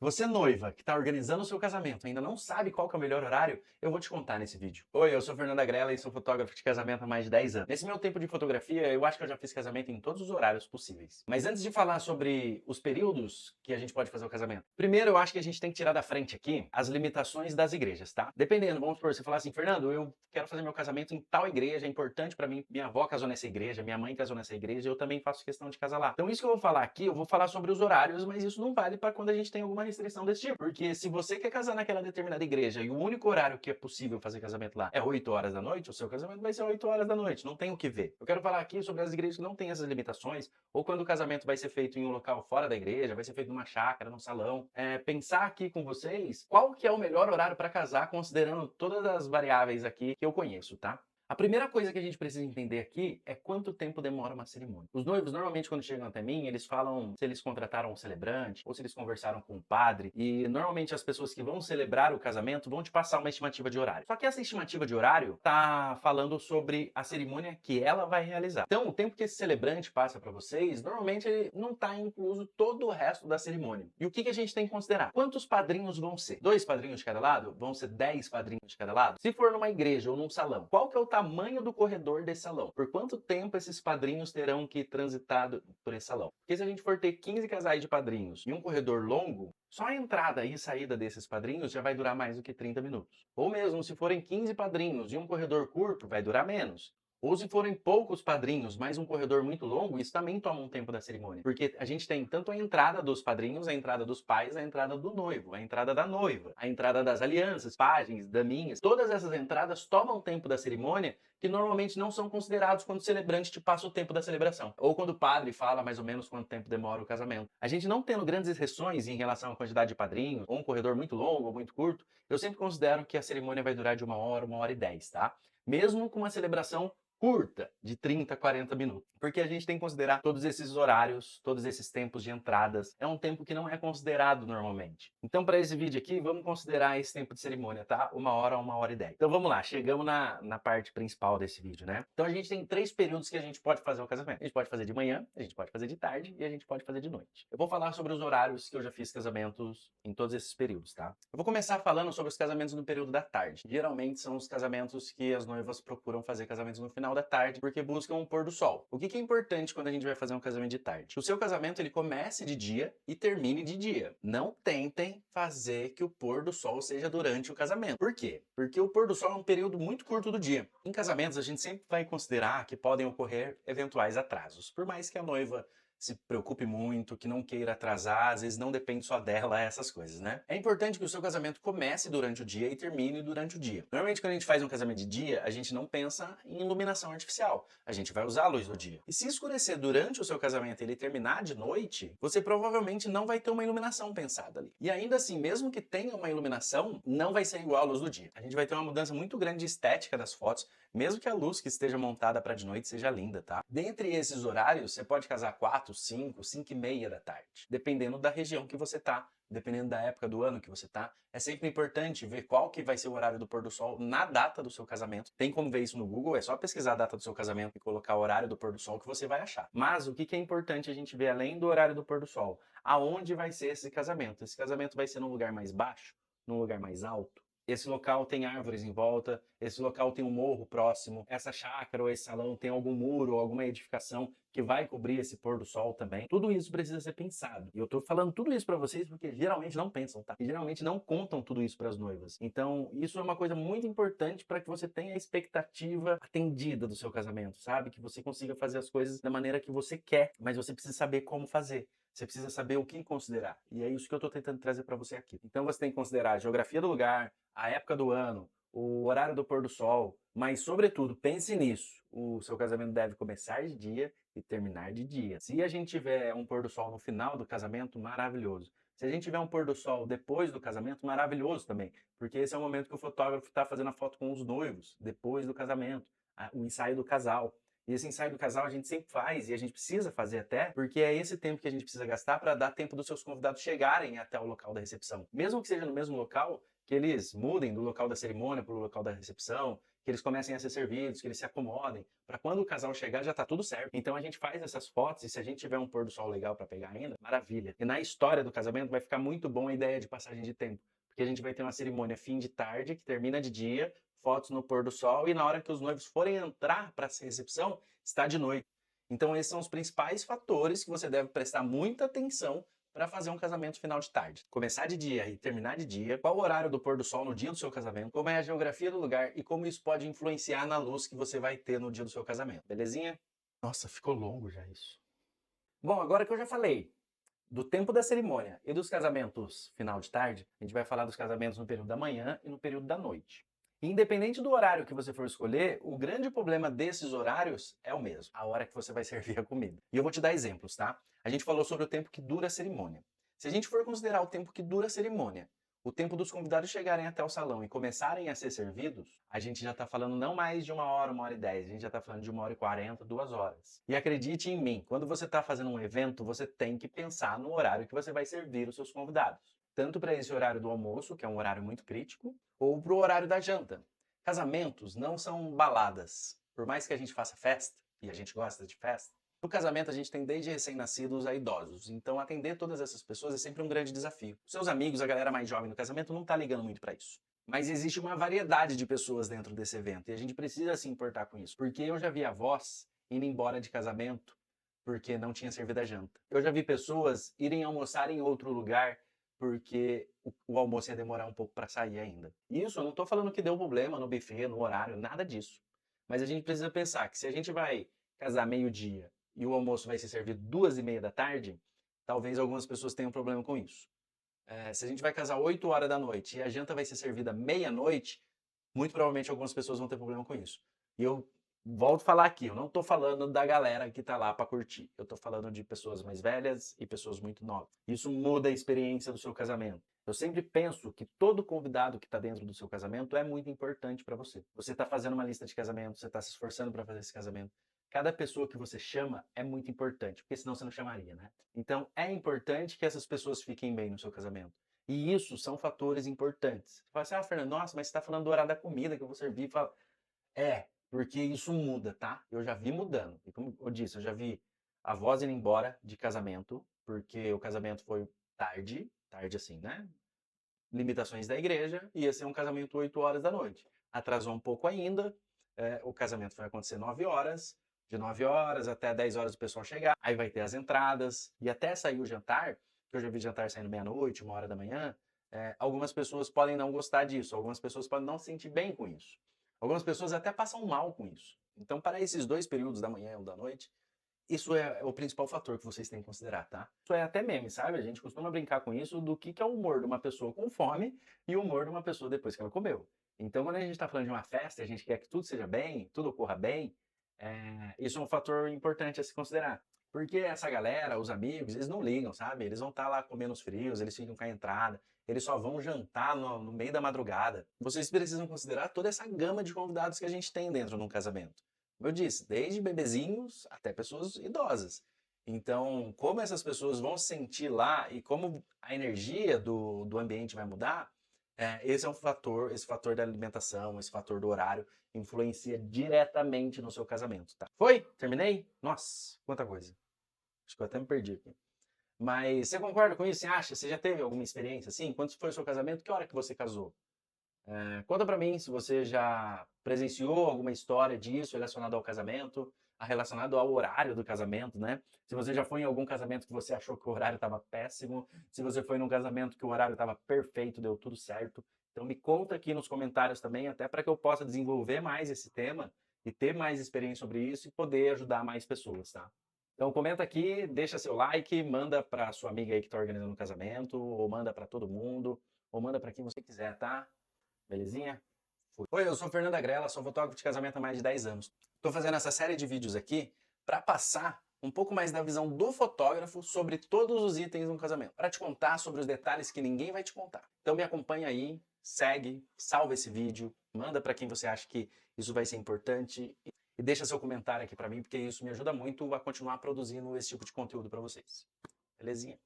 Você noiva que está organizando o seu casamento, ainda não sabe qual que é o melhor horário? Eu vou te contar nesse vídeo. Oi, eu sou Fernanda Grella e sou fotógrafo de casamento há mais de 10 anos. Nesse meu tempo de fotografia, eu acho que eu já fiz casamento em todos os horários possíveis. Mas antes de falar sobre os períodos que a gente pode fazer o casamento, primeiro eu acho que a gente tem que tirar da frente aqui as limitações das igrejas, tá? Dependendo, vamos supor, você falar assim, Fernando, eu quero fazer meu casamento em tal igreja, é importante para mim, minha avó casou nessa igreja, minha mãe casou nessa igreja, eu também faço questão de casar lá. Então isso que eu vou falar aqui, eu vou falar sobre os horários, mas isso não vale para quando a gente tem alguma restrição desse tipo. Porque se você quer casar naquela determinada igreja e o único horário que é possível fazer casamento lá é 8 horas da noite, o seu casamento vai ser 8 horas da noite, não tem o que ver. Eu quero falar aqui sobre as igrejas que não têm essas limitações, ou quando o casamento vai ser feito em um local fora da igreja, vai ser feito numa chácara, num salão. Pensar aqui com vocês qual que é o melhor horário para casar, considerando todas as variáveis aqui que eu conheço, tá? A primeira coisa que a gente precisa entender aqui é quanto tempo demora uma cerimônia. Os noivos, normalmente, quando chegam até mim, eles falam se eles contrataram um celebrante ou se eles conversaram com um padre. E normalmente as pessoas que vão celebrar o casamento vão te passar uma estimativa de horário. Só que essa estimativa de horário tá falando sobre a cerimônia que ela vai realizar. Então, o tempo que esse celebrante passa para vocês, normalmente ele não está incluso todo o resto da cerimônia. E o que a gente tem que considerar? Quantos padrinhos vão ser? 2 padrinhos de cada lado? Vão ser 10 padrinhos de cada lado? Se for numa igreja ou num salão, qual que é o tamanho do corredor desse salão? Por quanto tempo esses padrinhos terão que transitar por esse salão? Porque se a gente for ter 15 casais de padrinhos e um corredor longo, só a entrada e saída desses padrinhos já vai durar mais do que 30 minutos. Ou mesmo se forem 15 padrinhos e um corredor curto, vai durar menos. Ou se forem poucos padrinhos, mas um corredor muito longo, isso também toma um tempo da cerimônia. Porque a gente tem tanto a entrada dos padrinhos, a entrada dos pais, a entrada do noivo, a entrada da noiva, a entrada das alianças, pajens, daminhas. Todas essas entradas tomam tempo da cerimônia que normalmente não são considerados quando o celebrante te passa o tempo da celebração. Ou quando o padre fala mais ou menos quanto tempo demora o casamento. A gente não tendo grandes restrições em relação à quantidade de padrinhos, ou um corredor muito longo ou muito curto, eu sempre considero que a cerimônia vai durar de 1 hora e 10, tá? Mesmo com uma celebração curta, de 30 a 40 minutos. Porque a gente tem que considerar todos esses horários, todos esses tempos de entradas. É um tempo que não é considerado normalmente. Então, para esse vídeo aqui, vamos considerar esse tempo de cerimônia, tá? 1 hora a 1 hora e 10. Então, vamos lá. Chegamos na parte principal desse vídeo, né? Então, a gente tem 3 períodos que a gente pode fazer o casamento. A gente pode fazer de manhã, a gente pode fazer de tarde e a gente pode fazer de noite. Eu vou falar sobre os horários que eu já fiz casamentos em todos esses períodos, tá? Eu vou começar falando sobre os casamentos no período da tarde. Geralmente são os casamentos que as noivas procuram fazer casamentos no final da tarde, porque buscam o pôr do sol. O que é importante quando a gente vai fazer um casamento de tarde? O seu casamento ele comece de dia e termine de dia. Não tentem fazer que o pôr do sol seja durante o casamento. Por quê? Porque o pôr do sol é um período muito curto do dia. Em casamentos, a gente sempre vai considerar que podem ocorrer eventuais atrasos. Por mais que a noiva se preocupe muito, que não queira atrasar, às vezes não depende só dela, essas coisas, né? É importante que o seu casamento comece durante o dia e termine durante o dia. Normalmente, quando a gente faz um casamento de dia, a gente não pensa em iluminação artificial. A gente vai usar a luz do dia. E se escurecer durante o seu casamento e ele terminar de noite, você provavelmente não vai ter uma iluminação pensada ali. E ainda assim, mesmo que tenha uma iluminação, não vai ser igual à luz do dia. A gente vai ter uma mudança muito grande de estética das fotos, mesmo que a luz que esteja montada para de noite seja linda, tá? Dentre esses horários, você pode casar 4, 5, 5 e meia da tarde, dependendo da região que você tá, dependendo da época do ano que você tá. É sempre importante ver qual que vai ser o horário do pôr do sol na data do seu casamento. Tem como ver isso no Google, é só pesquisar a data do seu casamento e colocar o horário do pôr do sol que você vai achar. Mas o que é importante a gente ver além do horário do pôr do sol? Aonde vai ser esse casamento? Esse casamento vai ser num lugar mais baixo? Num lugar mais alto? Esse local tem árvores em volta, esse local tem um morro próximo, essa chácara ou esse salão tem algum muro ou alguma edificação que vai cobrir esse pôr do sol também. Tudo isso precisa ser pensado. E eu tô falando tudo isso para vocês porque geralmente não pensam, tá? E geralmente não contam tudo isso para as noivas. Então, isso é uma coisa muito importante para que você tenha a expectativa atendida do seu casamento, sabe? Que você consiga fazer as coisas da maneira que você quer, mas você precisa saber como fazer. Você precisa saber o que considerar. E é isso que eu estou tentando trazer para você aqui. Então você tem que considerar a geografia do lugar, a época do ano, o horário do pôr do sol, mas sobretudo pense nisso. O seu casamento deve começar de dia e terminar de dia. Se a gente tiver um pôr do sol no final do casamento, maravilhoso. Se a gente tiver um pôr do sol depois do casamento, maravilhoso também, porque esse é o momento que o fotógrafo está fazendo a foto com os noivos, depois do casamento, o ensaio do casal. E esse ensaio do casal a gente sempre faz, e a gente precisa fazer até, porque é esse tempo que a gente precisa gastar para dar tempo dos seus convidados chegarem até o local da recepção. Mesmo que seja no mesmo local, que eles mudem do local da cerimônia para o local da recepção, que eles comecem a ser servidos, que eles se acomodem, para quando o casal chegar já tá tudo certo. Então a gente faz essas fotos e se a gente tiver um pôr do sol legal para pegar ainda, maravilha. E na história do casamento vai ficar muito bom a ideia de passagem de tempo, porque a gente vai ter uma cerimônia fim de tarde, que termina de dia, fotos no pôr do sol e na hora que os noivos forem entrar para essa recepção, está de noite. Então esses são os principais fatores que você deve prestar muita atenção para fazer um casamento final de tarde. Começar de dia e terminar de dia, qual o horário do pôr do sol no dia do seu casamento, como é a geografia do lugar e como isso pode influenciar na luz que você vai ter no dia do seu casamento. Belezinha? Nossa, ficou longo já isso. Bom, agora que eu já falei do tempo da cerimônia e dos casamentos final de tarde, a gente vai falar dos casamentos no período da manhã e no período da noite. Independente do horário que você for escolher, o grande problema desses horários é o mesmo, a hora que você vai servir a comida. E eu vou te dar exemplos, tá? A gente falou sobre o tempo que dura a cerimônia. Se a gente for considerar o tempo que dura a cerimônia, o tempo dos convidados chegarem até o salão e começarem a ser servidos, a gente já está falando não mais de 1 hora e 10, a gente já está falando de 1 hora e 40, 2 horas. E acredite em mim, quando você está fazendo um evento, você tem que pensar no horário que você vai servir os seus convidados. Tanto para esse horário do almoço, que é um horário muito crítico, ou para o horário da janta. Casamentos não são baladas. Por mais que a gente faça festa, e a gente gosta de festa, no casamento a gente tem desde recém-nascidos a idosos. Então atender todas essas pessoas é sempre um grande desafio. Os seus amigos, a galera mais jovem no casamento, não tá ligando muito para isso. Mas existe uma variedade de pessoas dentro desse evento e a gente precisa se importar com isso. Porque eu já vi avós indo embora de casamento porque não tinha servido a janta. Eu já vi pessoas irem almoçar em outro lugar porque o almoço ia demorar um pouco para sair ainda. Isso, eu não estou falando que deu problema no buffet, no horário, nada disso. Mas a gente precisa pensar que se a gente vai casar meio-dia e o almoço vai ser servido 2h30 da tarde, talvez algumas pessoas tenham problema com isso. Se a gente vai casar 8 horas da noite e a janta vai ser servida meia-noite, muito provavelmente algumas pessoas vão ter problema com isso. E eu volto a falar aqui, eu não estou falando da galera que está lá para curtir. Eu estou falando de pessoas mais velhas e pessoas muito novas. Isso muda a experiência do seu casamento. Eu sempre penso que todo convidado que está dentro do seu casamento é muito importante para você. Você está fazendo uma lista de casamento, você está se esforçando para fazer esse casamento. Cada pessoa que você chama é muito importante, porque senão você não chamaria, né? Então é importante que essas pessoas fiquem bem no seu casamento. E isso são fatores importantes. Você fala assim, Fernando, nossa, mas você está falando do horário da comida que eu vou servir. Fala, porque isso muda, tá? Eu já vi mudando. E como eu disse, eu já vi avós indo embora de casamento, porque o casamento foi tarde assim, né? Limitações da igreja, ia ser um casamento 8 horas da noite. Atrasou um pouco ainda, o casamento vai acontecer 9 horas, de 9 horas até 10 horas o pessoal chegar, aí vai ter as entradas, e até sair o jantar, que eu já vi jantar saindo meia-noite, 1 hora da manhã, algumas pessoas podem não gostar disso, algumas pessoas podem não se sentir bem com isso. Algumas pessoas até passam mal com isso. Então, para esses 2 períodos da manhã ou da noite, isso é o principal fator que vocês têm que considerar, tá? Isso é até meme, sabe? A gente costuma brincar com isso do que é o humor de uma pessoa com fome e o humor de uma pessoa depois que ela comeu. Então, quando a gente está falando de uma festa, a gente quer que tudo seja bem, tudo ocorra bem, isso é um fator importante a se considerar. Porque essa galera, os amigos, eles não ligam, sabe? Eles vão estar lá comendo os frios, eles ficam com a entrada, eles só vão jantar no meio da madrugada. Vocês precisam considerar toda essa gama de convidados que a gente tem dentro de um casamento. Como eu disse, desde bebezinhos até pessoas idosas. Então, como essas pessoas vão se sentir lá e como a energia do ambiente vai mudar, esse é um fator, esse fator da alimentação, esse fator do horário, influencia diretamente no seu casamento, tá? Foi? Terminei? Nossa, quanta coisa. Acho que eu até me perdi aqui. Mas você concorda com isso? Você acha? Você já teve alguma experiência assim? Quando foi o seu casamento? Que hora que você casou? Conta pra mim se você já presenciou alguma história disso relacionado ao casamento, relacionado ao horário do casamento, né? Se você já foi em algum casamento que você achou que o horário estava péssimo, se você foi num casamento que o horário estava perfeito, deu tudo certo. Então me conta aqui nos comentários também, até para que eu possa desenvolver mais esse tema e ter mais experiência sobre isso e poder ajudar mais pessoas, tá? Então comenta aqui, deixa seu like, manda para sua amiga aí que está organizando o casamento, ou manda para todo mundo, ou manda para quem você quiser, tá? Belezinha? Fui. Oi, eu sou o Fernando Agrela, sou fotógrafo de casamento há mais de 10 anos. Estou fazendo essa série de vídeos aqui para passar um pouco mais da visão do fotógrafo sobre todos os itens de um casamento, para te contar sobre os detalhes que ninguém vai te contar. Então me acompanha aí, segue, salva esse vídeo, manda para quem você acha que isso vai ser importante e deixa seu comentário aqui para mim, porque isso me ajuda muito a continuar produzindo esse tipo de conteúdo para vocês. Belezinha?